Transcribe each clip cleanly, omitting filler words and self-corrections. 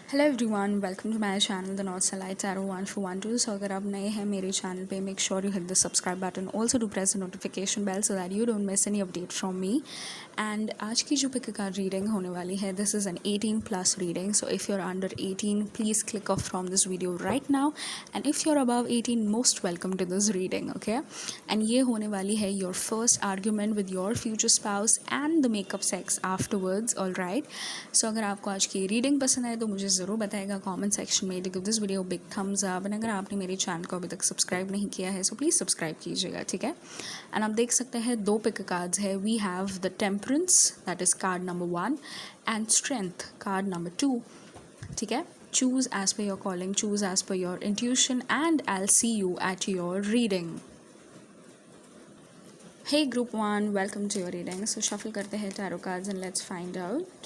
Hello everyone, welcome to my channel the north slight arrow 1412। So अगर आप नए हैं मेरे चैनल पे, make sure you hit the subscribe button, also do press the notification bell so that you don't miss any update from me. And आज की जो pick card reading होने वाली है, this is an 18+ reading. So if you are under 18 please click off from this video right now, and if you are above 18 most welcome to this reading, okay. And ये होने वाली है your first argument with your future spouse and the makeup sex afterwards, all right. So अगर आपको आज की reading पसंद आए तो मुझे ज़रूर बताएगा कमेंट सेक्शन में, give this video big thumbs up. And अगर आपने मेरे चैनल को अभी तक सब्सक्राइब नहीं किया है सो प्लीज़ सब्सक्राइब कीजिएगा, ठीक है। एंड आप देख सकते हैं दो पिक कार्ड्स है। We have the temperance, that is card number 1, and strength, card number 2, ठीक है। Choose as per your calling, choose as per your intuition, and I will see you at your reading. Hey group 1, welcome to your reading. So shuffle करते हैं tarot cards and let's find out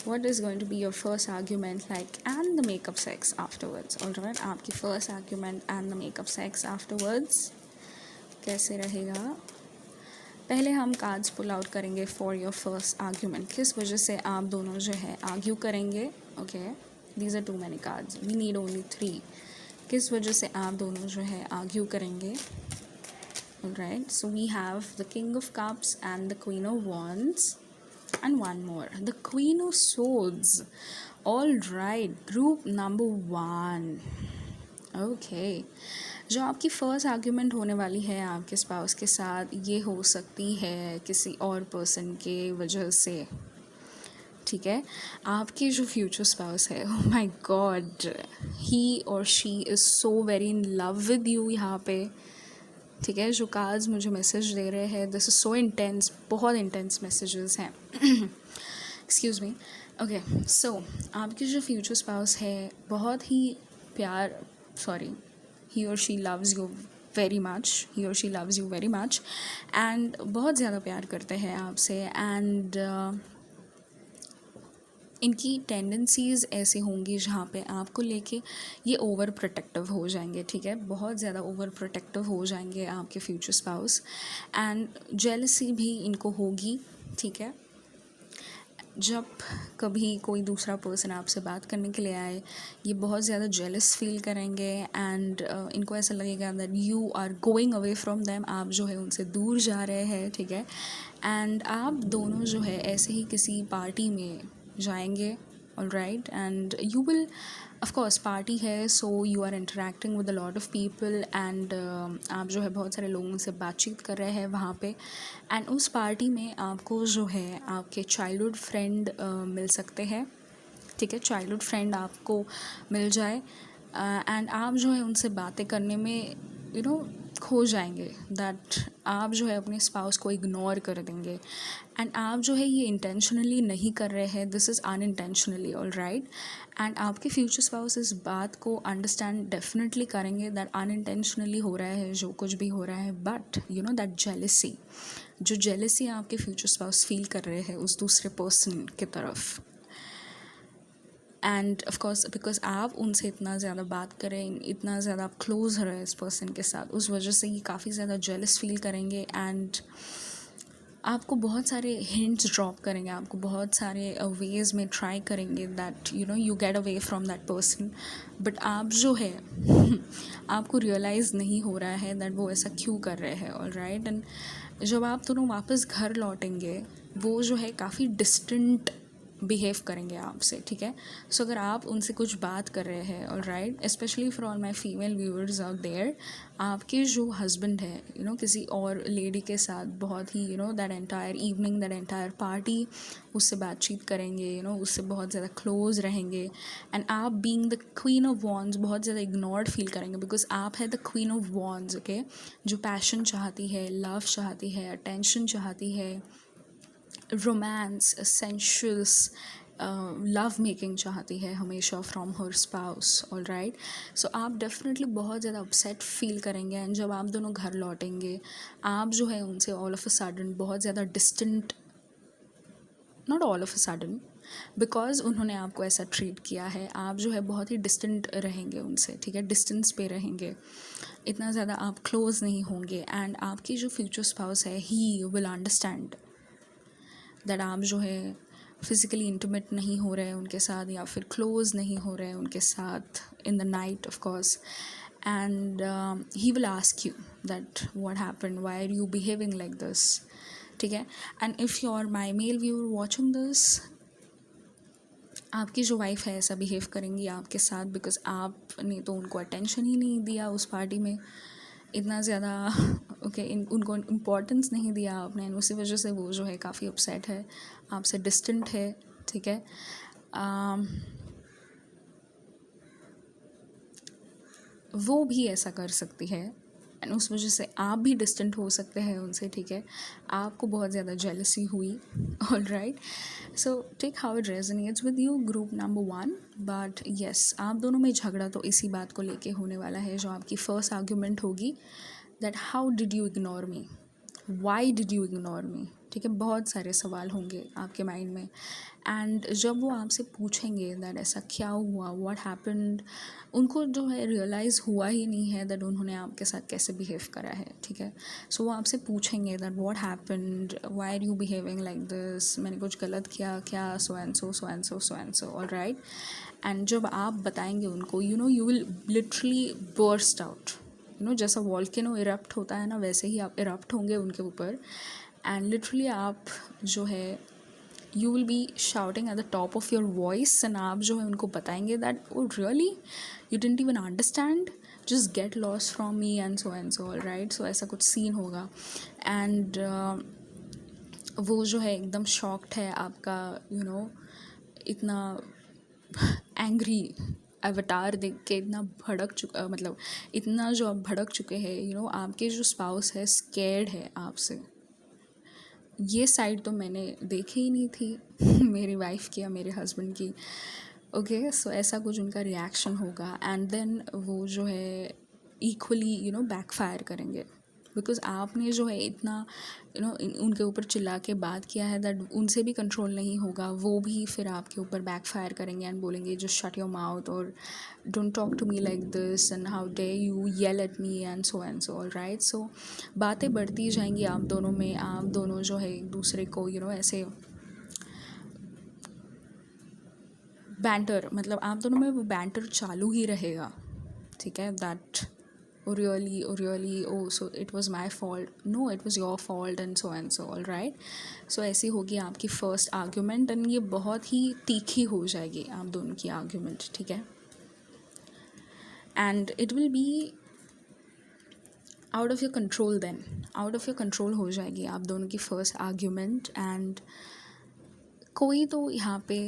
what is going to be your first argument like and the makeup sex afterwards. Alright, आपकी first argument and the makeup sex afterwards कैसे रहेगा। पहले हम cards pull out करेंगे for your first argument, किस वजह से आप दोनों जो है आर्ग्यू करेंगे। Okay, these are too many cards, we need only 3। किस वजह से आप दोनों जो है आर्ग्यू करेंगे। Alright, so we have the King of Cups and the Queen of Wands, and one more, the Queen of Swords. Alright, group number 1. Okay, जो आपकी फर्स्ट आर्ग्यूमेंट होने वाली है आपके स्पाउस के साथ, ये हो सकती है किसी और पर्सन के वजह से, ठीक है। आपके जो फ्यूचर स्पाउस है, oh my God, he or she is so very in love with you यहाँ पे, ठीक है। जो कार्ड्स मुझे मैसेज दे रहे हैं, दिस इज़ सो इंटेंस, बहुत इंटेंस मैसेजेस हैं। Excuse me. ओके, सो आपके जो फ्यूचर स्पाउस है बहुत ही प्यार, सॉरी, ही और she loves you very much, he और she loves you very much, and बहुत ज़्यादा प्यार करते हैं आपसे। एंड इनकी टेंडेंसीज़ ऐसे होंगी जहाँ पे आपको लेके ये ओवर प्रोटेक्टिव हो जाएंगे, ठीक है। बहुत ज़्यादा ओवर प्रोटेक्टिव हो जाएंगे आपके फ्यूचर स्पाउस, एंड जेलसी भी इनको होगी, ठीक है। जब कभी कोई दूसरा पर्सन आपसे बात करने के लिए आए, ये बहुत ज़्यादा जेलस फील करेंगे, एंड इनको ऐसा लगेगा that you are going away from them, आप जो है उनसे दूर जा रहे हैं, ठीक है। एंड आप दोनों जो है ऐसे ही किसी पार्टी में जाएंगे, all right, and you will, of course party है, so you are interacting with a lot of people, and आप जो है बहुत सारे लोगों से बातचीत कर रहे हैं वहाँ पे। एंड उस पार्टी में आपको जो है आपके चाइल्डहुड फ्रेंड मिल सकते हैं, ठीक है। चाइल्डहुड फ्रेंड आपको मिल जाए, एंड आप जो है उनसे बातें करने में खो जाएंगे, दैट आप जो है अपने स्पाउस को इग्नोर कर देंगे। एंड आप जो है ये इंटेंशनली नहीं कर रहे हैं, this is unintentionally, all right. And आपके फ्यूचर स्पाउस इस बात को अंडरस्टैंड डेफिनेटली करेंगे दैट अनइंटेंशनली हो रहा है जो कुछ भी हो रहा है, बट दैट जेलसी, जो जेलसी आपके फ्यूचर स्पाउस फील कर रहे हैं उस दूसरे पर्सन की तरफ, एंड ऑफ कोर्स बिकॉज आप उनसे इतना ज़्यादा बात करें, इतना ज़्यादा आप क्लोज हो रहे हैं इस पर्सन के साथ, उस वजह से ये काफ़ी ज़्यादा जेलस फील करेंगे, एंड आपको बहुत सारे हिंट्स ड्रॉप करेंगे, आपको बहुत सारे वेज में ट्राई करेंगे that you get away from that person, but आप जो है आपको रियलाइज़ नहीं हो रहा है दैट वो ऐसा क्यों कर रहे हैं, ऑल राइट। एंड जब आप दोनों वापस घर लौटेंगे, वो जो है काफ़ी डिस्टेंट बिहेव करेंगे आपसे, ठीक है। सो अगर आप उनसे कुछ बात कर रहे हैं, all right, specially for all my female viewers out there, आपके जो हस्बैंड है किसी और लेडी के साथ बहुत ही that entire evening, that entire party उससे बातचीत करेंगे, उससे बहुत ज़्यादा क्लोज रहेंगे, एंड आप being the queen of wands बहुत ज़्यादा इग्नोर्ड फील करेंगे, बिकॉज आप है the queen of wands, okay, जो पैशन चाहती है, लव चाहती है, अटेंशन चाहती है, रोमांस, सेंशुअल्स, लव मेकिंग चाहती है हमेशा from her spouse, all right. So आप डेफिनेटली बहुत ज़्यादा अपसेट फील करेंगे, एंड जब आप दोनों घर लौटेंगे, आप जो है उनसे ऑल ऑफ अ सडन बहुत ज़्यादा distant, not all of a sudden, because उन्होंने आपको ऐसा ट्रीट किया है, आप जो है बहुत ही डिस्टेंट रहेंगे उनसे, ठीक है, डिस्टेंस पे रहेंगे, इतना ज़्यादा आप क्लोज नहीं होंगे, एंड आपकी जो फ्यूचर स्पाउस है ही विल अंडरस्टैंड दैट आप जो है फिज़िकली इंटीमेट नहीं हो रहे हैं उनके साथ, या फिर क्लोज नहीं हो रहे हैं उनके साथ in the night of course. And he will ask you that what happened, why are you behaving like this, ठीक है. And if you're my male viewer watching this, आपकी जो वाइफ है ऐसा बिहेव करेंगी आपके साथ बिकॉज आपने तो उनको अटेंशन ही नहीं दिया उस पार्टी में इतना ज़्यादा. ओके, उनको इम्पोर्टेंस नहीं दिया आपने, उसी वजह से वो जो है काफ़ी अपसेट है, आपसे डिस्टेंट है, ठीक है. वो भी ऐसा कर सकती है एंड उस वजह से आप भी डिस्टेंट हो सकते हैं उनसे, ठीक है. आपको बहुत ज़्यादा जेलसी हुई. All right, so take how it resonates with you, group number 1. But yes, आप दोनों में झगड़ा तो इसी बात को लेके होने वाला है जो आपकी फर्स्ट आर्ग्यूमेंट होगी, that how did you ignore me, why did you ignore me, ठीक है. बहुत सारे सवाल होंगे आपके माइंड में. एंड जब वो आपसे पूछेंगे दैट ऐसा क्या हुआ, व्हाट हैपेंड, उनको जो है रियलाइज़ हुआ ही नहीं है दैट उन्होंने आपके साथ कैसे बिहेव करा है, ठीक है. सो वो आपसे पूछेंगे that what happened, why are you behaving like this, मैंने कुछ गलत किया क्या, so and so so and so so and so. All right. And जब आप बताएंगे उनको, you know, you will literally burst out, you know, जैसा वॉल्केनो इरप्ट होता है ना, वैसे ही आप इरप्ट होंगे उनके ऊपर. एंड लिटरली आप जो है you will be shouting at the top of your voice and आप जो है उनको बताएंगे that oh really you didn't even understand, just get lost from me and so all right. So ऐसा कुछ सीन होगा. एंड वो जो है एकदम शॉक्ड है आपका, यू नो, इतना एंग्री अवतार देख के, इतना भड़क चुका, मतलब इतना जो आप भड़क चुके हैं, यू नो, आपके जो स्पाउस है स्केर्ड है आपसे. ये साइड तो मैंने देखी ही नहीं थी मेरी वाइफ की या मेरे हस्बैंड की. ओके, सो ऐसा कुछ उनका रिएक्शन होगा. एंड देन वो जो है इक्वली, यू नो, बैकफायर करेंगे बिकॉज आपने जो है इतना, यू नो, उनके ऊपर चिल्ला के बात किया है दैट उनसे भी कंट्रोल नहीं होगा. वो भी फिर आपके ऊपर बैकफायर करेंगे एंड बोलेंगे जस्ट शट योर माउथ और don't talk to me like this and how dare you yell at me and so all right. So बातें बढ़ती जाएंगी आप दोनों में. आप दोनों जो है एक दूसरे को, यू नो, ऐसे बैंटर, मतलब आप दोनों में वो बैंटर चालू ही रहेगा, ठीक है. That oh really, oh so it was my fault, no it was your fault and so all right. so ऐसी होगी आपकी फर्स्ट आर्ग्यूमेंट एंड ये बहुत ही तीखी हो जाएगी आप दोनों की आर्ग्यूमेंट, ठीक है. And it will be out of your control, then out of your control हो जाएगी आप दोनों की फर्स्ट आर्ग्यूमेंट. एंड कोई तो यहाँ पे,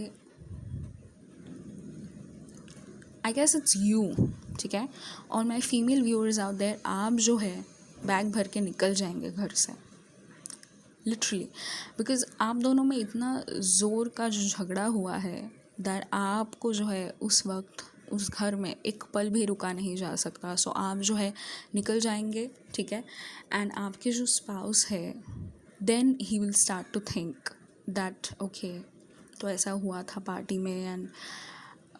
आई गेस इट्स यू, ठीक है. और my female viewers out there, आप जो है बैग भर के निकल जाएंगे घर से लिटरली बिकॉज आप दोनों में इतना ज़ोर का जो झगड़ा हुआ है दैट आपको जो है उस वक्त उस घर में एक पल भी रुका नहीं जा सकता. सो आप जो है निकल जाएंगे, ठीक है. एंड आपके जो स्पाउस है then he will start to think that okay, तो ऐसा हुआ था पार्टी में एंड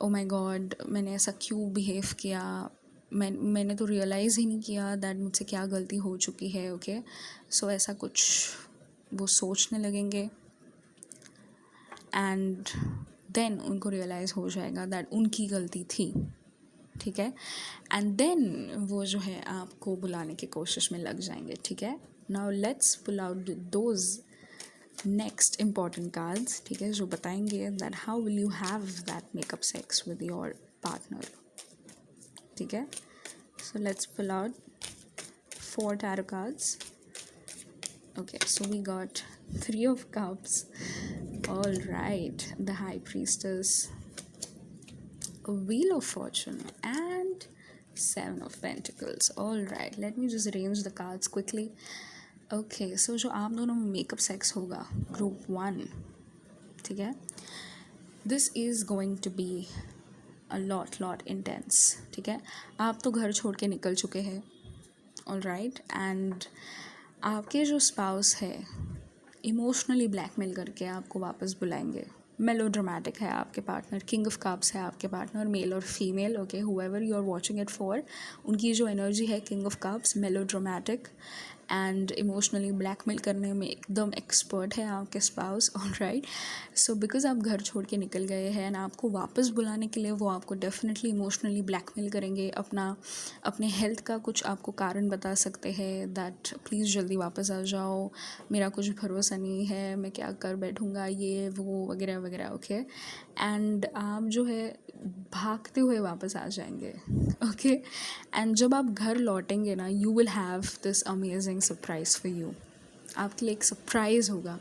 ओ माय गॉड, मैंने ऐसा क्यों बिहेव किया, मैंने तो रियलाइज़ ही नहीं किया दैट मुझसे क्या गलती हो चुकी है. ओके, सो ऐसा कुछ वो सोचने लगेंगे एंड देन उनको रियलाइज़ हो जाएगा दैट उनकी गलती थी, ठीक है. एंड देन वो जो है आपको बुलाने की कोशिश में लग जाएंगे, ठीक है. Now let's pull out those next important cards, ठीक है, जो बताएंगे that how will you have that makeup sex with your partner, ठीक है. So let's pull out 4 tarot cards. Okay, so we got 3 of cups. All right, the high priestess, a wheel of fortune and 7 of pentacles. All right, let me just arrange the cards quickly. Okay, so जो आप दोनों में makeup sex होगा group 1, ठीक है, this is going to be a lot intense, ठीक है. आप तो घर छोड़ के निकल चुके हैं, ऑल राइट. एंड आपके जो स्पाउस है इमोशनली ब्लैकमेल करके आपको वापस बुलाएंगे. मेलोड्रामेटिक है आपके पार्टनर, किंग ऑफ कप्स है आपके पार्टनर, मेल और female. Okay, whoever you are watching it for, उनकी जो एनर्जी है king of cups, melodramatic. And emotionally blackmail करने में एकदम एक्सपर्ट है आपके स्पाउस, ऑलराइट। सो बिकॉज आप घर छोड़ के निकल गए हैं एंड आपको वापस बुलाने के लिए वो आपको डेफिनेटली इमोशनली ब्लैकमेल करेंगे, अपने हेल्थ का कुछ आपको कारण बता सकते हैं दैट प्लीज़ जल्दी वापस आ जाओ, मेरा कुछ भरोसा नहीं है, मैं क्या कर बैठूँगा, ये वो वगैरह वगैरह, ओके। एंड आप जो है भागते हुए वापस आ जाएंगे, ओके। एंड जब आप घर लौटेंगे ना, you will have this amazing surprise for you. आपके लिए एक सरप्राइज़ होगा,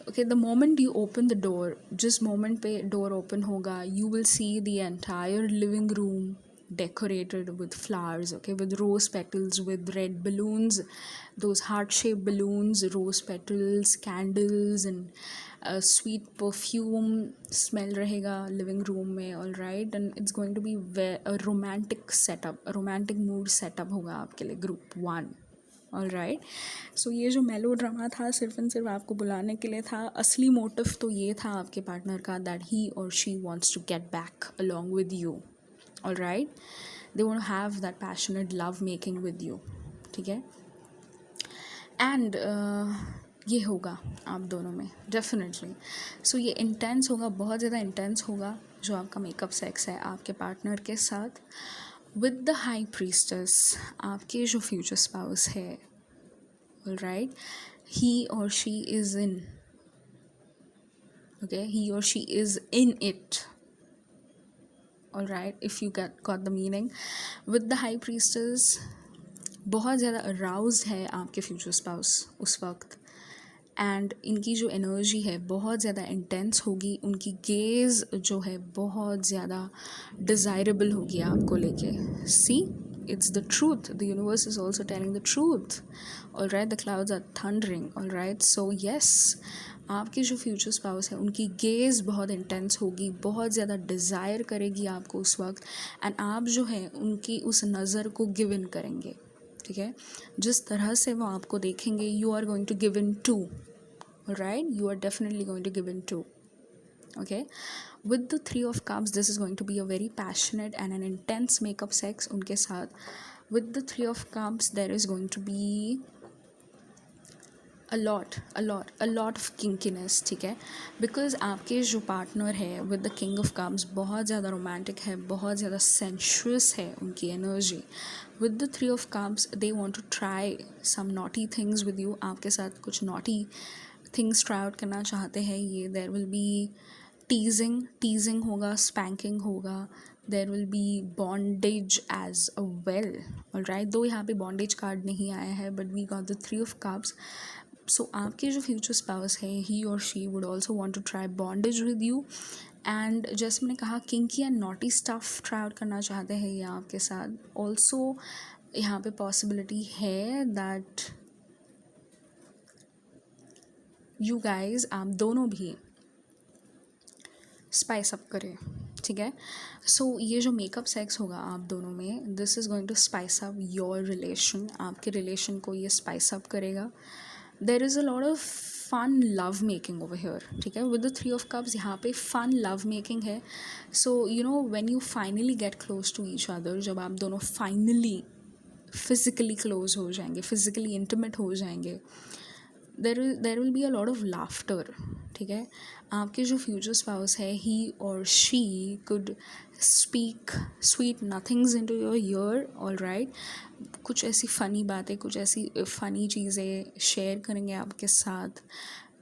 okay. The moment you open the door, जिस मोमेंट पे डोर ओपन होगा, you will see the entire living room decorated with flowers, okay, with rose petals, with red balloons, those heart-shaped balloons, rose petals, candles, and sweet perfume smell रहेगा living room में, all right, and it's going to be a romantic setup, a romantic mood setup होगा आपके लिए, group 1, all right. So ये जो मेलो drama था सिर्फ एंड सिर्फ आपको बुलाने के लिए था, असली मोटिव तो ये था आपके पार्टनर का दैट ही और she wants to get back along with you, all right. They want to have that passionate love making with you, ठीक है। एंड ये होगा आप दोनों में डेफिनेटली। सो ये इंटेंस होगा, बहुत ज़्यादा इंटेंस होगा जो आपका मेकअप सेक्स है आपके पार्टनर के साथ विद द हाई प्रीस्टेस, आपके जो फ्यूचर स्पाउस है, ऑल राइट। ही और शी इज़ इन, ओके, ही और she is in it, all right, if you got the meaning. With the high priestess, बहुत ज़्यादा aroused है आपके future spouse उस वक्त, एंड इनकी जो एनर्जी है बहुत ज़्यादा इंटेंस होगी, उनकी गेज़ जो है बहुत ज़्यादा डिज़ायरेबल होगी आपको लेके। सी, it's the truth, the universe is also telling the truth, all right, the clouds are thundering, all right, so yes, आपके जो फ्यूचर स्पाउस है उनकी गेज़ बहुत इंटेंस होगी, बहुत ज़्यादा डिज़ायर करेगी आपको उस वक्त, एंड आप जो है उनकी उस नज़र को गिव इन करेंगे, ठीक है। जिस तरह से वो आपको देखेंगे, you are going to give in to, right, you are definitely going to give in to, okay. With the 3 of cups, this is going to be a very passionate and an intense makeup sex उनके साथ। With the 3 of cups, there is going to be a lot of kinkiness, ठीक है। Because आपके जो partner है with the king of cups बहुत ज़्यादा romantic है, बहुत ज़्यादा सेंशुअस है उनकी energy. With the 3 of cups, they want to try some naughty things with you, आपके साथ कुछ नॉटी थिंग्स ट्राई आउट करना चाहते हैं ये। देयर विल बी टीजिंग होगा, स्पैंकिंग होगा, there will be bondage as a well, all right. दो यहाँ पे बॉन्डेज कार्ड नहीं आया है, but we got the 3 of cups. So आपके जो फ्यूचर स्पाउस है, ही और she would also want to try bondage with you, and जैसे मैंने कहा kinky and naughty stuff try out करना चाहते हैं ये आपके साथ। ऑल्सो यहाँ पे पॉसिबिलिटी है दैट यू गाइज, आप दोनों भी स्पाइस अप करें, ठीक है। सो ये जो मेकअप सेक्स होगा आप दोनों में, this is going to spice up your relation, आपके रिलेशन को ये स्पाइस अप करेगा। There is a lot of fun love making over here, ठीक है। विद द 3 ऑफ कप्स यहाँ पे फन लव मेकिंग है। So you know when you finally get close to each other, जब आप दोनों फाइनली फिज़िकली क्लोज हो जाएंगे, फिज़िकली इंटीमेट हो जाएंगे, there will be a lot of laughter, ठीक है। आपके जो फ्यूचर स्पाउस है, ही और she could speak sweet nothings into your ear, all right. कुछ ऐसी फ़नी बातें, कुछ ऐसी फ़नी चीज़ें शेयर करेंगे आपके साथ,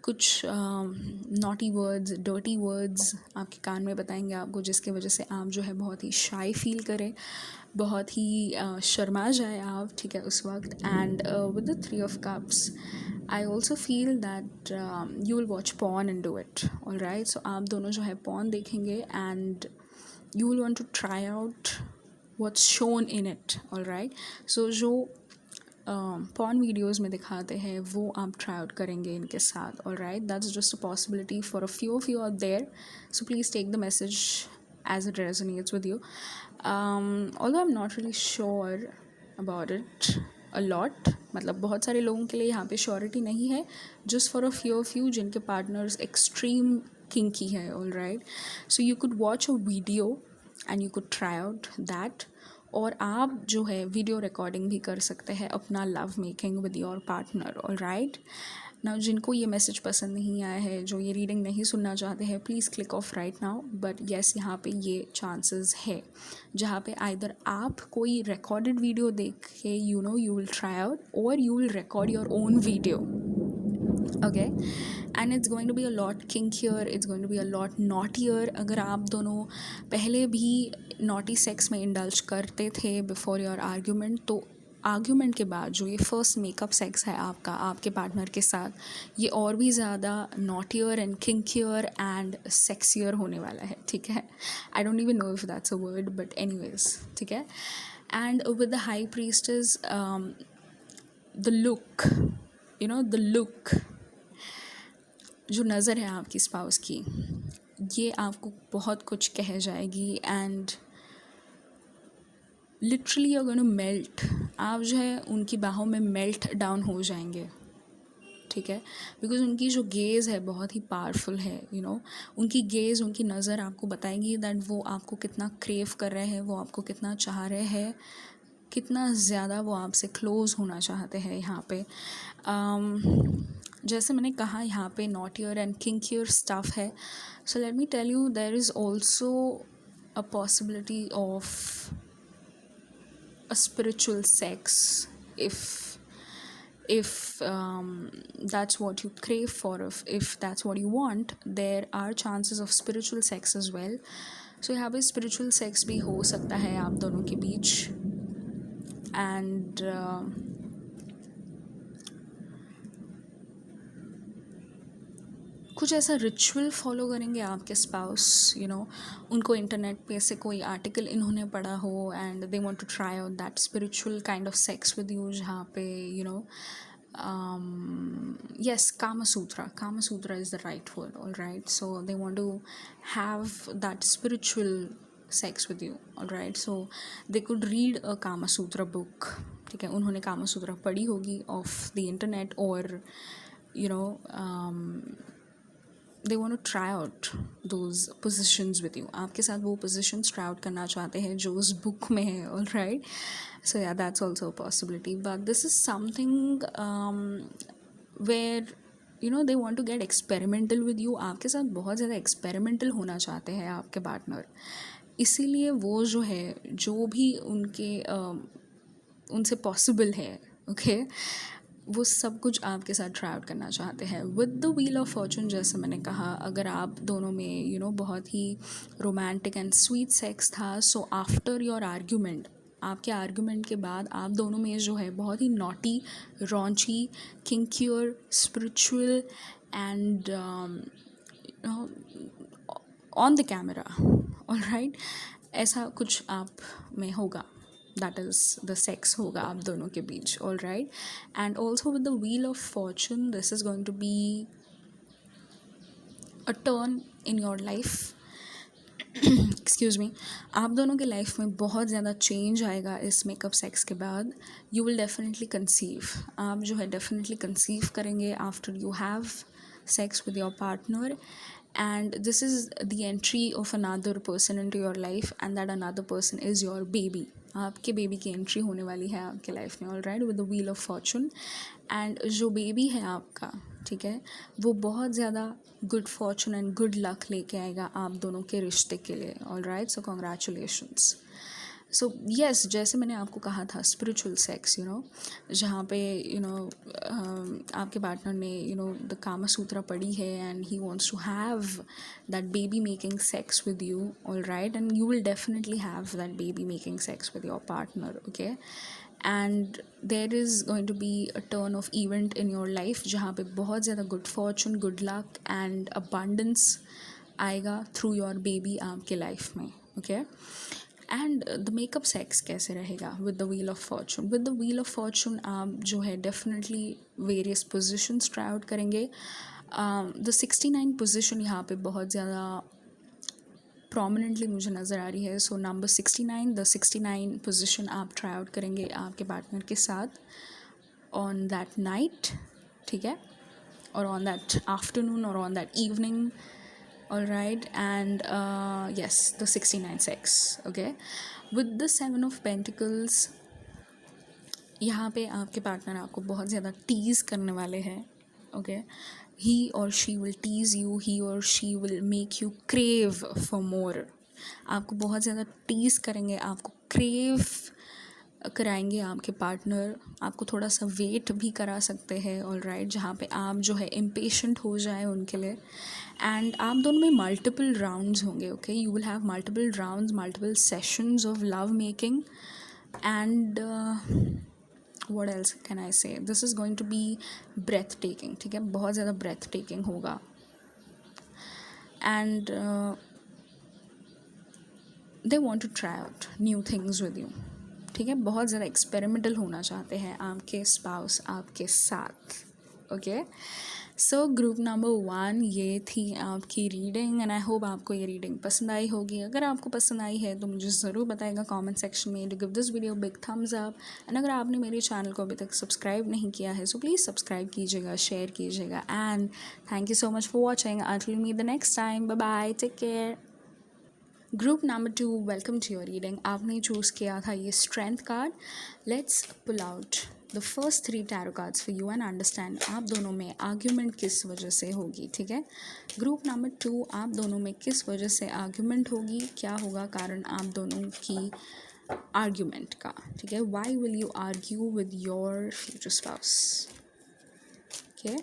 कुछ नॉटी वर्ड्स, डर्टी वर्ड्स आपके कान में बताएंगे आपको, जिसकी वजह से आप जो है बहुत ही शाई फील करें, बहुत ही शर्मा जाए आप, ठीक है, उस वक्त। And with the 3 of cups, I also feel that you will watch porn and do it, all right. So आप दोनों जो है पॉर्न देखेंगे and you will want to try out what's shown in it, all right. So जो porn videos में दिखाते हैं वो आप ट्राई आउट करेंगे इनके साथ, all right. That's just a possibility for a few of you out there, so please take the message as it resonates with you. Although I'm not really sure about it a lot, मतलब बहुत सारे लोगों के लिए यहाँ पे surety नहीं है, just for a few of you जिनके पार्टनर्स एक्सट्रीम किंकी है, all right. So you could watch a video and you could try out that. और आप जो है वीडियो रिकॉर्डिंग भी कर सकते हैं अपना love making with your partner, alright. Now जिनको ये मैसेज पसंद नहीं आया है, जो ये रीडिंग नहीं सुनना चाहते हैं, please click of right now. But yes, यहाँ पे ये चांसेस है जहाँ पे आइदर आप कोई रिकॉर्डेड वीडियो देख के यू विल ट्राई आउट, और you will record your own video, okay, and it's going to be a lot kinkier, it's going to be a lot naughtier। अगर आप दोनों पहले भी नॉटी सेक्स में इंडल्ज करते थे बिफोर योर आर्ग्यूमेंट, तो आर्ग्यूमेंट के बाद जो ये फर्स्ट मेकअप सेक्स है आपका आपके पार्टनर के साथ, ये और भी ज़्यादा नॉटियर एंड किंकियर एंड सेक्सियर होने वाला है, ठीक है। I don't even know if that's a word, but anyways, ठीक है। And with the high priestess, the look, the look, जो नज़र है आपकी स्पाउस की, ये आपको बहुत कुछ कह जाएगी। And literally you are going to melt, आप जो है उनकी बाहों में मेल्ट डाउन हो जाएंगे, ठीक है। बिकॉज उनकी जो गेज़ है बहुत ही पावरफुल है, उनकी गेज़, उनकी नज़र आपको बताएंगी दैट वो आपको कितना क्रेव कर रहे हैं, वो आपको कितना चाह रहे हैं, कितना ज़्यादा वो आपसे क्लोज़ होना चाहते हैं। यहाँ पे जैसे मैंने कहा, यहाँ पे नॉटियर एंड किंकियर स्टफ है। So let me tell you, there is also a possibility of a spiritual sex, if that's what you crave for, if that's what you want, there are chances of spiritual sex as well। so यहाँ पे spiritual sex भी हो सकता है आप दोनों के बीच। and कुछ ऐसा रिचुअल फॉलो करेंगे आपके स्पाउस, उनको इंटरनेट पे से कोई आर्टिकल इन्होंने पढ़ा हो and they want to try out that spiritual kind of sex with you, जहाँ पे yes, Kama Sutra is the right word, all right। so they want to have that spiritual sex with you, all right। so they could read a Kama Sutra book, ठीक है। उन्होंने Kama Sutra पढ़ी होगी off the internet, और they want to try out those positions with you। आपके साथ वो positions try out करना चाहते हैं जो उस book में है, all right। so yeah, that's also a possibility, but this is something where they want to get experimental with you। आपके साथ बहुत ज़्यादा experimental होना चाहते हैं आपके पार्टनर, इसीलिए वो जो है, जो भी उनसे पॉसिबल है, ओके, वो सब कुछ आपके साथ ट्राई आउट करना चाहते हैं with the wheel of fortune. जैसे मैंने कहा, अगर आप दोनों में बहुत ही रोमांटिक एंड स्वीट सेक्स था, सो आफ्टर योर आर्ग्यूमेंट, आपके आर्ग्यूमेंट के बाद आप दोनों में जो है बहुत ही naughty, raunchy, kinkier, spiritual and on the camera, all right, ऐसा कुछ आप में होगा। that is the sex होगा आप दोनों के बीच, all right। and also with the wheel of fortune, this is going to be a turn in your life excuse me, आप दोनों के लाइफ में बहुत ज़्यादा चेंज आएगा इस मेकअप सेक्स के बाद। you will definitely conceive, आप जो है definitely conceive करेंगे after you have sex with your partner, and this is the entry of another person into your life, and that another person is your baby। आपके baby की entry होने वाली है आपके लाइफ में, alright, with the wheel of fortune. And जो baby है आपका, ठीक है, वो बहुत ज़्यादा good Fortune and good luck लेके आएगा आप दोनों के रिश्ते के लिए, ऑलराइट। सो कॉन्ग्रेचुलेशंस। सो येस, जैसे मैंने आपको कहा था, स्पिरिचुअल सेक्स, जहाँ पे आपके पार्टनर ने द कामा सूत्रा पढ़ी है and he wants to have that baby making sex with you, alright, and you will definitely have that baby making sex with your partner, okay. And there is going to be a turn of event in your life, जहाँ पे बहुत ज़्यादा good fortune, good luck and abundance आएगा through your baby आपके life में, okay. And the makeup sex कैसे रहेगा with the wheel of Fortune? With the wheel of Fortune आप जो है definitely various positions try out करेंगे। द 69 पोजिशन यहाँ पे बहुत ज़्यादा प्रोमिनेंटली मुझे नज़र आ रही है। सो नंबर 69, द 69 पोजिशन आप ट्राई आउट करेंगे आपके पार्टनर के साथ ऑन दैट नाइट, ठीक है, और ऑन दैट आफ्टरनून और on that evening, all right, and yes, the 69 sex. Okay, with the 7 of Pentacles, यहाँ पे आपके पार्टनर आपको बहुत ज़्यादा टीज़ करने वाले हैं. ओके, ही और शी विल टीज़ यू, ही और she will make you crave for more. आपको बहुत ज़्यादा टीज़ करेंगे, आपको क्रेव कराएंगे आपके पार्टनर. आपको थोड़ा सा वेट भी करा सकते हैं, ऑल राइट, जहाँ पे आप जो है इम्पेशेंट हो जाए उनके लिए. एंड आप दोनों में मल्टीपल राउंड्स होंगे. Okay, you will have multiple rounds, multiple sessions of love making. And what else can I say, this is going to be breathtaking. ठीक है, बहुत ज़्यादा breathtaking होगा. And they want to try out new things with you. ठीक है, बहुत ज़्यादा experimental होना चाहते हैं आपके स्पाउस आपके साथ. ओके, सो ग्रुप नंबर 1 ये थी आपकी रीडिंग. एंड आई होप आपको ये रीडिंग पसंद आई होगी. अगर आपको पसंद आई है तो मुझे ज़रूर बताएगा कमेंट सेक्शन में. To give this video big thumbs up. And अगर आपने मेरे चैनल को अभी तक सब्सक्राइब नहीं किया है सो प्लीज़ सब्सक्राइब कीजिएगा, शेयर कीजिएगा. And thank you so much for watching. Until meet the next time, bye bye, take care. Group number 2, welcome to your reading. आपने चूज़ किया था ये strength card. Let's pull out the first 3 tarot cards for you and understand आप दोनों में argument किस वजह से होगी. ठीक है, ग्रुप नंबर 2, आप दोनों में किस वजह से आर्ग्यूमेंट होगी, क्या होगा कारण आप दोनों की आर्ग्यूमेंट का. ठीक है, why will you argue with your future spouse. Okay,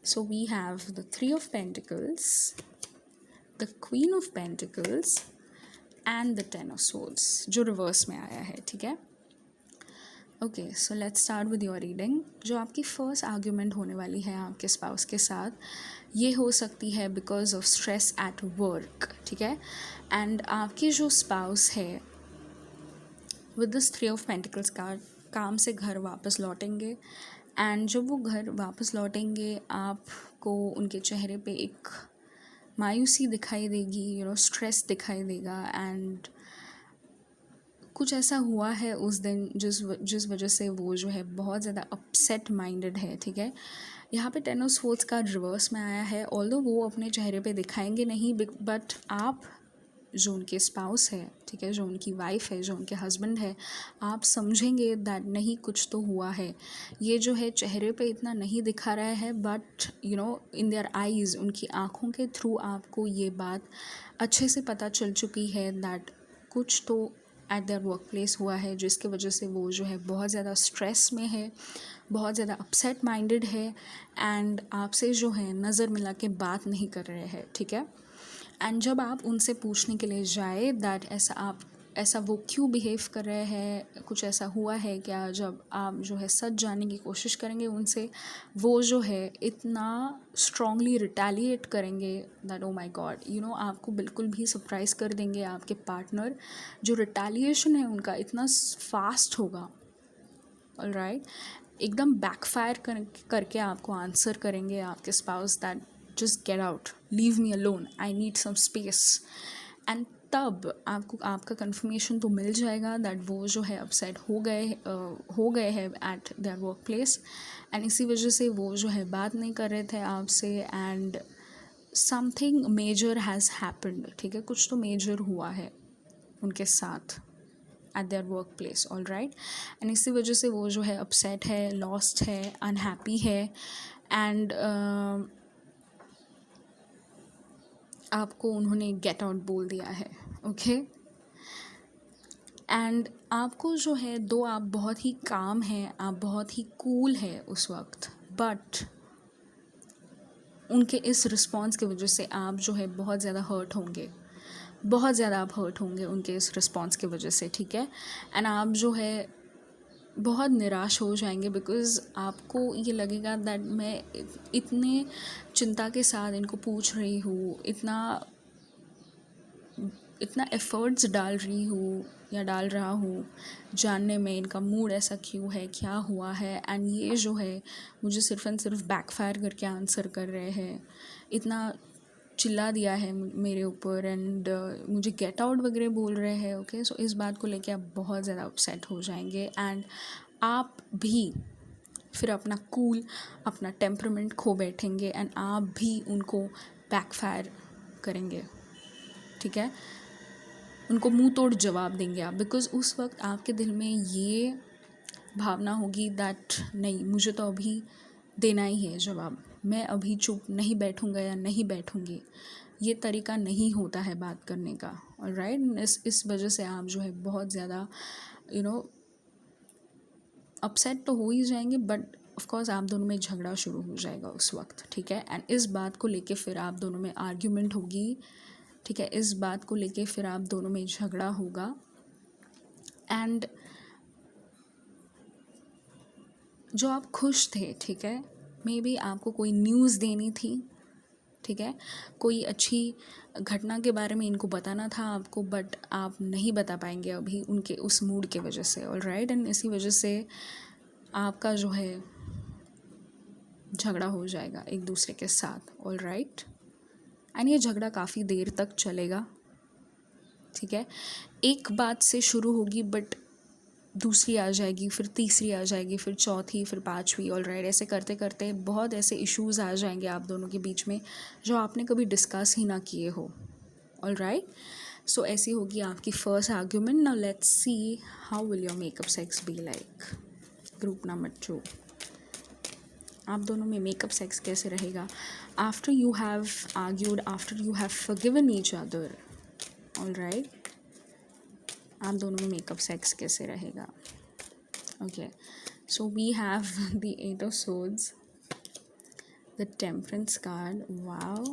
so we have the 3 of Pentacles, the Queen of Pentacles and the 10 of Swords जो रिवर्स में आया है. ठीक है, okay, so let's start with your reading. जो आपकी first argument होने वाली है आपके स्पाउस के साथ, ये हो सकती है because of stress at work. ठीक है, एंड आपके जो स्पाउस है with this 3 of Pentacles card काम से घर वापस लौटेंगे. एंड जब वो घर वापस लौटेंगे आपको उनके चेहरे पे एक मायूसी दिखाई देगी, स्ट्रेस दिखाई देगा. एंड कुछ ऐसा हुआ है उस दिन जिस वजह से वो जो है बहुत ज़्यादा अपसेट माइंडेड है. ठीक है, यहाँ पे 10 of Swords का रिवर्स में आया है. ऑल्दो वो अपने चेहरे पे दिखाएंगे नहीं, बट आप जो उनके स्पाउस है, ठीक है, जो उनकी वाइफ है, जो उनके हस्बैंड है, आप समझेंगे दैट नहीं कुछ तो हुआ है. ये जो है चेहरे पे इतना नहीं दिखा रहा है, बट इन देयर आईज़, उनकी आँखों के थ्रू आपको ये बात अच्छे से पता चल चुकी है दैट कुछ तो एट देयर वर्क प्लेस हुआ है जिसकी वजह से वो जो है बहुत ज़्यादा स्ट्रेस में है, बहुत ज़्यादा अपसेट माइंडेड है. एंड आपसे जो है नज़र मिला के बात नहीं कर रहे हैं. ठीक है, एंड जब आप उनसे पूछने के लिए जाए दैट ऐसा वो क्यों बिहेव कर रहे हैं, कुछ ऐसा हुआ है क्या, जब आप जो है सच जानने की कोशिश करेंगे उनसे, वो जो है इतना स्ट्रांगली रिटेलिएट करेंगे दैट ओ माय गॉड, आपको बिल्कुल भी सरप्राइज़ कर देंगे आपके पार्टनर. जो रिटेलिएशन है उनका इतना फास्ट होगा, ऑलराइट, एकदम बैकफायर करके आपको आंसर करेंगे आपके spouse that just get out, leave me alone, I need some space. And तब आपको आपका कन्फर्मेशन तो मिल जाएगा दैट वो जो है अपसेट हो गए हैं eight their work place. And इसी वजह से वो जो है बात नहीं कर रहे थे आपसे. And something major has happened. ठीक है, कुछ तो मेजर हुआ है उनके साथ at their work place, all right. And इसी वजह से वो जो है अपसेट है, लॉस्ट है, अनहैप्पी है. एंड आपको उन्होंने गेट आउट बोल दिया है. ओके, एंड आपको जो है दो आप बहुत ही काम हैं, आप बहुत ही कूल है उस वक्त, बट उनके इस रिस्पॉन्स की वजह से आप जो है बहुत ज़्यादा हर्ट होंगे, बहुत ज़्यादा आप हर्ट होंगे उनके इस रिस्पॉन्स की वजह से. ठीक है, एंड आप जो है बहुत निराश हो जाएंगे बिकॉज़ आपको ये लगेगा दैट मैं इतने चिंता के साथ इनको पूछ रही हूँ, इतना एफ़र्ट्स डाल रही हूँ या डाल रहा हूँ जानने में इनका मूड ऐसा क्यों है, क्या हुआ है. एंड ये जो है मुझे सिर्फ़ एंड सिर्फ बैकफायर करके आंसर कर रहे हैं, इतना चिल्ला दिया है मेरे ऊपर. एंड मुझे गेट आउट वगैरह बोल रहे हैं. ओके, सो इस बात को लेके आप बहुत ज़्यादा अपसेट हो जाएंगे. एंड आप भी फिर अपना कूल, अपना टेम्परामेंट खो बैठेंगे. एंड आप भी उनको बैकफायर करेंगे, ठीक है, उनको मुंह तोड़ जवाब देंगे आप, बिकॉज उस वक्त आपके दिल में ये भावना होगी दैट नहीं, मुझे तो अभी देना ही है जवाब, मैं अभी चुप नहीं बैठूंगा या नहीं बैठूंगी, ये तरीका नहीं होता है बात करने का। ऑलराइट, इस वजह से आप जो है बहुत ज़्यादा अपसेट तो हो ही जाएंगे, बट ऑफकोर्स आप दोनों में झगड़ा शुरू हो जाएगा उस वक्त, ठीक है। एंड इस बात को लेके फिर आप दोनों में आर्ग्यूमेंट होगी, ठीक है, इस बात को लेके फिर आप दोनों में झगड़ा होगा। एंड जो आप खुश थे, ठीक है, मे बी आपको कोई न्यूज़ देनी थी, ठीक है, कोई अच्छी घटना के बारे में इनको बताना था आपको, बट आप नहीं बता पाएंगे अभी उनके उस मूड के वजह से। ऑलराइट, एंड इसी वजह से आपका जो है झगड़ा हो जाएगा एक दूसरे के साथ। ऑलराइट, एंड ये झगड़ा काफ़ी देर तक चलेगा, ठीक है, एक बात से शुरू होगी बट दूसरी आ जाएगी, फिर तीसरी आ जाएगी, फिर चौथी, फिर पांचवी। ऑलराइट, ऐसे करते करते बहुत ऐसे इश्यूज़ आ जाएंगे आप दोनों के बीच में जो आपने कभी डिस्कस ही ना किए हो। ऑलराइट, सो ऐसी होगी आपकी first argument. Now let's see how will your makeup sex be like. Group number 2, आप दोनों में मेकअप सेक्स कैसे रहेगा after you have argued, after you have forgiven each other. Alright, आप दोनों में मेकअप सेक्स कैसे रहेगा। Okay, so we have the 8 of Swords, the temperance card, wow,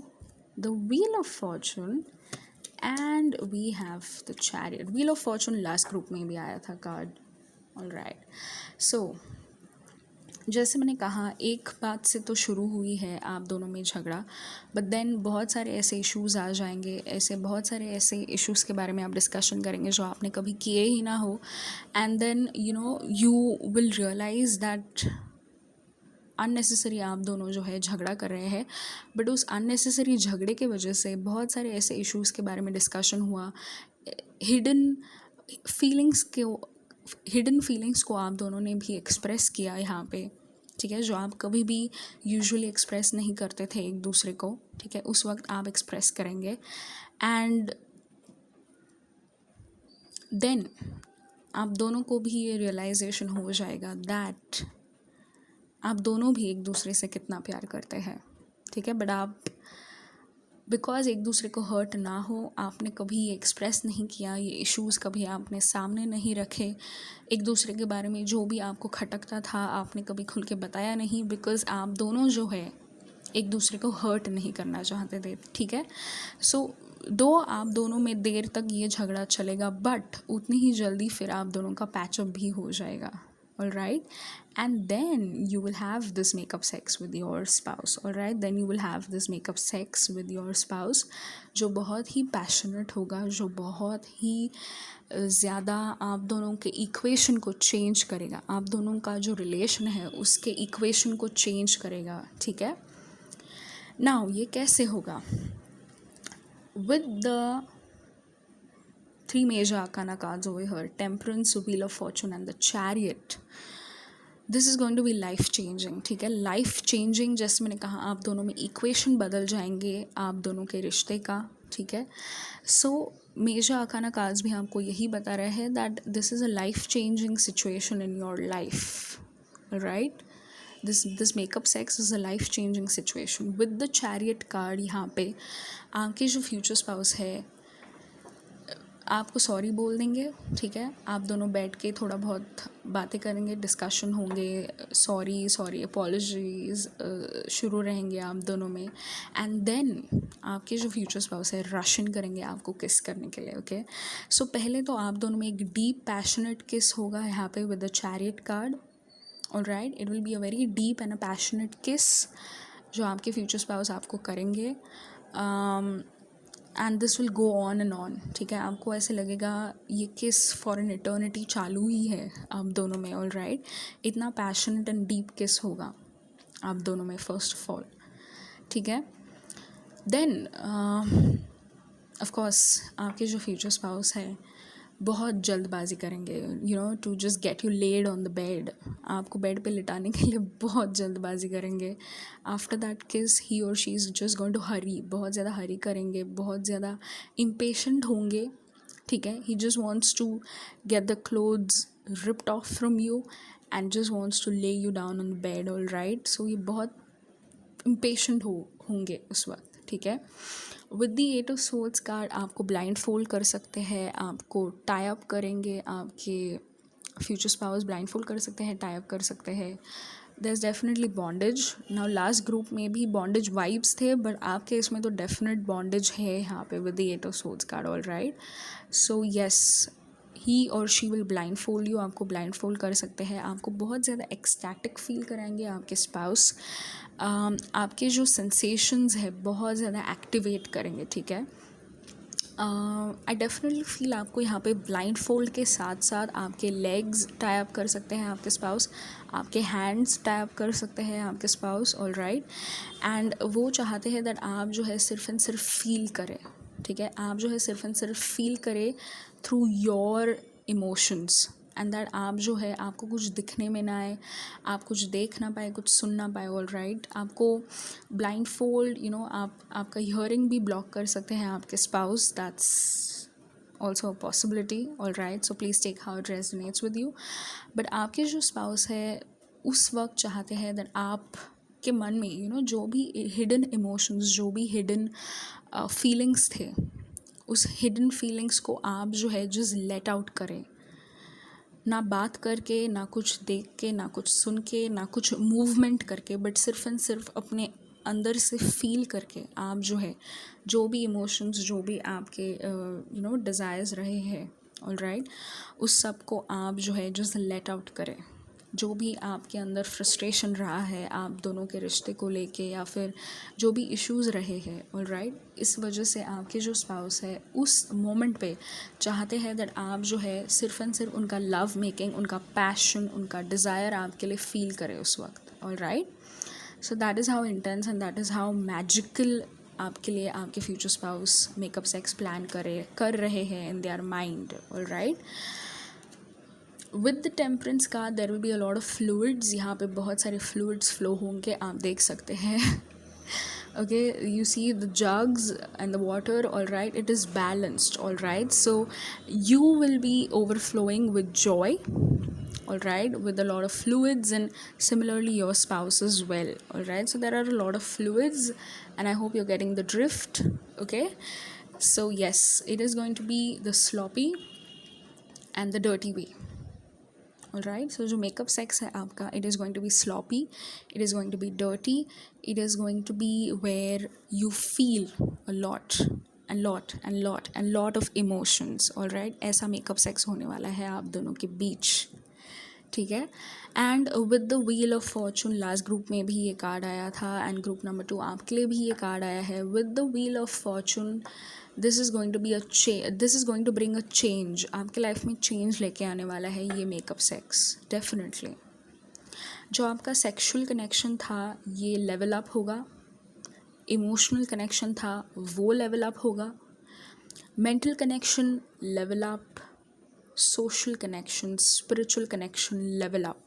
the wheel of fortune, and we have the chariot. Wheel of fortune last group में भी आया था card. Alright, सो जैसे मैंने कहा, एक बात से तो शुरू हुई है आप दोनों में झगड़ा, बट देन बहुत सारे ऐसे इश्यूज़ आ जाएंगे, ऐसे बहुत सारे ऐसे इश्यूज़ के बारे में आप डिस्कशन करेंगे जो आपने कभी किए ही ना हो। And then you will realise that unnecessary आप दोनों जो है झगड़ा कर रहे हैं, बट उस अननेसेसरी झगड़े के वजह से बहुत सारे ऐसे इश्यूज़ के बारे में डिस्कशन हुआ, हिडन फीलिंग्स को आप दोनों ने भी एक्सप्रेस किया यहाँ पे, ठीक है, जो आप कभी भी यूजुअली एक्सप्रेस नहीं करते थे एक दूसरे को, ठीक है, उस वक्त आप एक्सप्रेस करेंगे। एंड देन आप दोनों को भी ये रियलाइजेशन हो जाएगा दैट आप दोनों भी एक दूसरे से कितना प्यार करते हैं, ठीक है, बट आप बिकॉज एक दूसरे को हर्ट ना हो आपने कभी ये एक्सप्रेस नहीं किया, ये इश्यूज़ कभी आपने सामने नहीं रखे, एक दूसरे के बारे में जो भी आपको खटकता था आपने कभी खुल के बताया नहीं, बिकॉज आप दोनों जो है एक दूसरे को हर्ट नहीं करना चाहते थे, ठीक है। सो दो आप दोनों में देर तक ये झगड़ा चलेगा, बट उतनी ही जल्दी फिर आप दोनों का पैचअप भी हो जाएगा। Alright, and then you will have this makeup sex with your spouse. Alright, then you will have this makeup sex with your spouse जो बहुत ही पैशनेट होगा, जो बहुत ही ज़्यादा आप दोनों के इक्वेशन को चेंज करेगा, आप दोनों का जो रिलेशन है उसके इक्वेशन को चेंज करेगा, ठीक है। नाउ ये कैसे होगा, with the 3 major arcana cards over here, temperance, wheel of fortune and the chariot, this is going to be life changing, ठीक है, लाइफ चेंजिंग। जैसे मैंने कहा आप दोनों में इक्वेशन बदल जाएंगे आप दोनों के रिश्ते का, ठीक है। सो मेजर आर्काना कार्ड्स भी आपको यही बता रहे हैं that this is a life changing situation in your life, right. This makeup sex is a life changing situation. With the chariot card यहाँ पे आपके जो फ्यूचर स्पाउस है आपको सॉरी बोल देंगे, ठीक है, आप दोनों बैठ के थोड़ा बहुत बातें करेंगे, डिस्कशन होंगे, सॉरी अपॉलॉजीज शुरू रहेंगे आप दोनों में। एंड देन आपके जो फ्यूचर स्पाउस है रशन करेंगे आपको किस करने के लिए, ओके। सो पहले तो आप दोनों में एक डीप पैशनेट किस होगा यहाँ पे with the chariot card. Alright, it will be a very deep and a passionate किस जो आपके फ्यूचर स्पाउस आपको करेंगे, and this will go on and on, ठीक है। आपको ऐसे लगेगा ये किस फॉर एन इटर्निटी चालू ही है आप दोनों में। ऑलराइट, इतना पैशनेट एंड डीप किस होगा आप दोनों में फर्स्ट ऑफ ऑल, ठीक है। देन ऑफ कोर्स आपके जो फ्यूचर स्पाउस है बहुत जल्दबाजी करेंगे, to just get you laid on the bed, आपको बेड पे लिटाने के लिए बहुत जल्दबाजी करेंगे. आफ्टर दैट किस ही और she is just going to hurry, बहुत ज़्यादा हरी करेंगे, बहुत ज़्यादा इम्पेशेंट होंगे. ठीक है, he just wants to get the clothes ripped off from you and just wants to lay you down on the bed. All right, so ये बहुत इम्पेशेंट होंगे उस वक्त. ठीक है, with the eight of souls card आपको blindfold कर सकते हैं, आपको टाई अप करेंगे, आपके फ्यूचर स्पाउस ब्लाइंड फोल्ड कर सकते हैं, टाई अप कर सकते हैं. There is definitely bondage. Now last group में भी बॉन्डेज वाइब्स थे, बट आपके इसमें तो डेफिनेट बॉन्डेज है यहाँ पे with the eight of souls card. All right, so yes, he और she will blindfold you, आपको ब्लाइंड फोल्ड कर सकते हैं, आपको बहुत ज़्यादा एक्सटैटिक फील कराएंगे आपके स्पाउस, आपके जो सेंसेशंस है बहुत ज़्यादा एक्टिवेट करेंगे. ठीक है, आई डेफिनेटली फील आपको यहाँ पे ब्लाइंड फोल्ड के साथ साथ आपके लेग्स टाई अप कर सकते हैं आपके स्पाउस, आपके हैंड्स टाई अप कर सकते हैं आपके स्पाउस. ऑल राइट, एंड वो चाहते हैं दैट आप जो है सिर्फ एंड सिर्फ फील करें. ठीक है, आप जो है सिर्फ एंड सिर्फ फील करें through your emotions, and that आप जो है आपको कुछ दिखने में ना आए, आप कुछ देख ना पाए, कुछ सुन ना पाए. ऑल राइट, आपको ब्लाइंड फोल्ड आप आपका हियरिंग भी ब्लॉक कर सकते हैं आपके spouse. That's also a possibility. All right, so please take how it resonates with you. But आपके जो स्पाउस है उस वक्त चाहते हैं दैट आप के मन में जो भी हिडन इमोशंस, जो भी हिडन फीलिंग्स थे, उस हिडन फीलिंग्स को आप जो है जस्ट लेट आउट करें, ना बात करके, ना कुछ देख के, ना कुछ सुन के, ना कुछ मूवमेंट करके, बट सिर्फ एंड सिर्फ अपने अंदर से फील करके आप जो है जो भी इमोशंस, जो भी आपके डिज़ायर्स रहे हैं, ऑल राइट, उस सब को आप जो है जस्ट लेट आउट करें. जो भी आपके अंदर फ्रस्ट्रेशन रहा है आप दोनों के रिश्ते को लेके, या फिर जो भी इश्यूज़ रहे हैं, ऑल राइट, इस वजह से आपके जो स्पाउस है उस मोमेंट पे चाहते हैं दैट आप जो है सिर्फ एंड सिर्फ उनका लव मेकिंग, उनका पैशन, उनका डिज़ायर आपके लिए फील करें उस वक्त. All right, so that is how intense and that is how magical आपके लिए आपके future spouse makeup sex plan कर रहे हैं in their mind. All right, with the temperance का there will be a lot of fluids. यहाँ पे बहुत सारे फ्लूइड्स फ्लो होंगे, आप देख सकते हैं. okay, you see the jugs and the water. All right, it is balanced. All right, so you will be overflowing with joy, all right, with a lot of fluids, and similarly your spouse as well. All right, so there are a lot of fluids and I hope you're getting the drift. Okay, so yes, it is going to be the sloppy and the dirty way. All right, so जो makeup sex है आपका, it is going to be sloppy, it is going to be dirty, it is going to be where you feel a lot and lot and lot and lot of emotions. all right, ऐसा makeup sex होने वाला है आप दोनों के बीच. ठीक है, and with the wheel of fortune last group में भी ये कार्ड आया था, एंड ग्रुप नंबर 2 आपके लिए भी ये कार्ड आया है. With the wheel of fortune this is going to bring a change. आपके लाइफ में चेंज लेके आने वाला है ये मेकअप सेक्स. डेफिनेटली जो आपका सेक्शुअल कनेक्शन था ये लेवल अप होगा, इमोशनल कनेक्शन था वो लेवल अप होगा, mental connection level up, social connection, spiritual connection level up.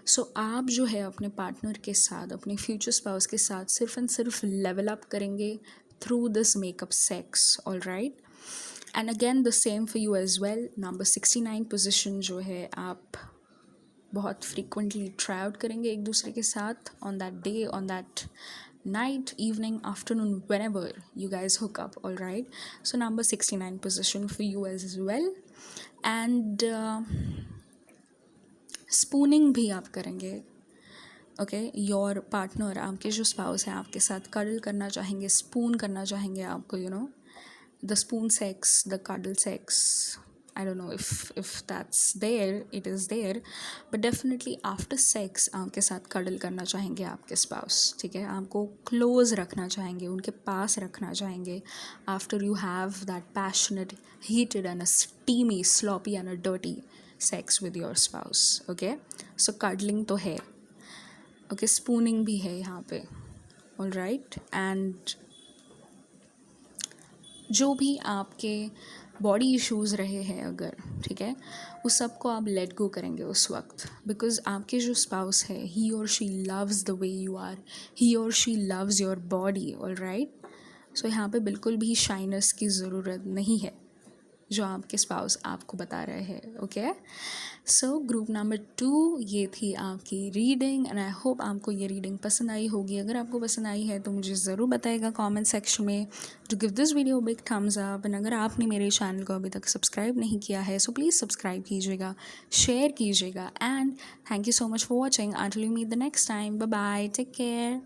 So आप जो है अपने पार्टनर के साथ, अपने फ्यूचर स्पाउस के साथ सिर्फ एंड सिर्फ लेवल अप करेंगे through this makeup sex. All right, and again the same for you as well. Number 69 position जो है आप बहुत फ्रीक्वेंटली ट्राई आउट करेंगे एक दूसरे के साथ on that day, on that night, evening, afternoon, whenever you guys hook up. all right, so number 69 position for you as well. and spooning भी आप करेंगे. ओके, योर पार्टनर, आपके जो स्पाउस है आपके साथ कडल करना चाहेंगे, स्पून करना चाहेंगे आपको, the spoon sex, the cuddle sex. I don't know if that's there, it is there, but definitely after sex आपके साथ कडल करना चाहेंगे आपके स्पाउस. ठीक है, आपको क्लोज रखना चाहेंगे, उनके पास रखना चाहेंगे after you have that passionate, heated and a steamy, sloppy and a dirty sex with your spouse. okay, so cuddling तो है, okay, spooning भी है यहाँ पे. all right, and जो भी आपके बॉडी इश्यूज़ रहे हैं अगर, ठीक है, उस सब को आप लेट गो करेंगे उस वक्त, बिकॉज आपके जो स्पाउस है ही और she loves the way you are, he और she loves your body, all right. So यहाँ पे बिल्कुल भी शाइनेस की ज़रूरत नहीं है जो आपके स्पाउस आपको बता रहे हैं, ओके। सो ग्रुप नंबर 2 ये थी आपकी रीडिंग, एंड आई होप आपको ये रीडिंग पसंद आई होगी। अगर आपको पसंद आई है तो मुझे ज़रूर बताइएगा कमेंट सेक्शन में, to give this video big thumbs up. And अगर आपने मेरे चैनल को अभी तक सब्सक्राइब नहीं किया है सो प्लीज़ सब्सक्राइब कीजिएगा, शेयर कीजिएगा, and thank you so much for watching. Until you meet the next time, bye bye, take care.